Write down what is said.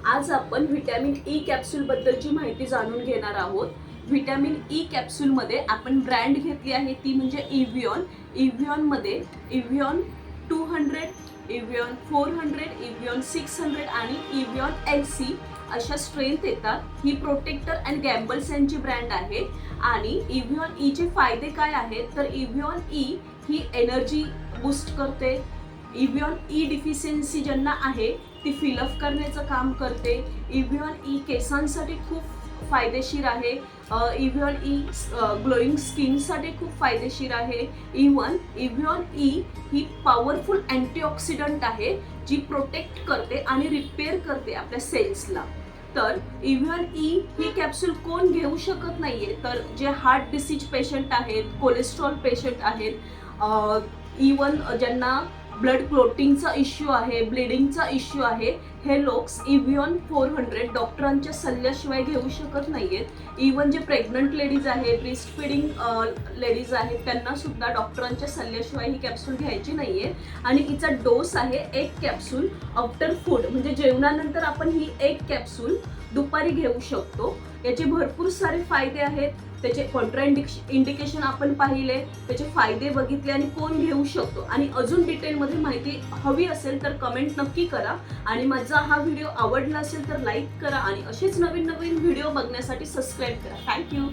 आज आपण vitamin E capsule बद्दलची माहिती जाणून घेणार आहोत। व्हिटॅमिन ई कॅप्सूल मध्ये आपण ब्रँड घेतली आहे ती म्हणजे इव्हियॉन। इव्हियॉन मध्ये इव्हियॉन 200, इव्हियॉन 400, इव्हियॉन 600 आणि इव्हियॉन LC अशा स्ट्रेंथ येतात। ही प्रोटेक्टर अँड गॅम्बल्स यांची ब्रँड आहे। आणि इव्हियॉन ई चे फायदे काय आहेत तर इव्हियॉन ई ही एनर्जी बूस्ट करते। इव्हियॉन ई डिफिशियन्सी ज्यांना आहे ती फिलअप करण्याचं काम करते। इव्हियॉन ई केसांसाठी खूप फायदेशीर आहे। इव्हियॉन ई ग्लोईंग स्किनसाठी खूप फायदेशीर आहे। इव्हियॉन ई ही पॉवरफुल अँटीऑक्सिडंट आहे जी प्रोटेक्ट करते आणि रिपेअर करते आपल्या सेल्सला। तर इव्हियॉन ई ही कॅप्सूल कोण घेऊ शकत नाहीये तर जे हार्ट डिसीज पेशंट आहेत, कोलेस्ट्रॉल पेशंट आहेत, इवन ज्यांना ब्लड क्लोटिंगचा इश्यू आहे, ब्लिडिंगचा इश्यू आहे, हे लोक इव्हियॉन 400 डॉक्टरांच्या सल्ल्याशिवाय घेऊ शकत नाहीयेत। इवन जे प्रेग्नंट लेडीज आहेत, ब्रेस्ट फीडिंग लेडीज आहेत, त्यांना सुद्धा डॉक्टरांच्या सल्ल्याशिवाय ही कॅप्सूल घ्यायची नाहीये। आणि हिचा डोस आहे 1 कॅप्सूल आफ्टर फूड, म्हणजे जेवणानंतर आपण ही 1 कॅप्सूल दुपारी घेऊ शकतो। याचे भरपूर सारे फायदे आहेत, त्याचे कॉन्ट्राइंडिकेशन आपण पाहिले, त्याचे फायदे बघितले आणि कोण घेऊ शकतो। आणि अजून डिटेलमध्ये माहिती हवी असेल तर कमेंट नक्की करा। आणि माझा हा व्हिडिओ आवडला असेल तर लाईक करा आणि असेच नवीन नवीन व्हिडिओ बघण्यासाठी सबस्क्राईब करा। थँक्यू।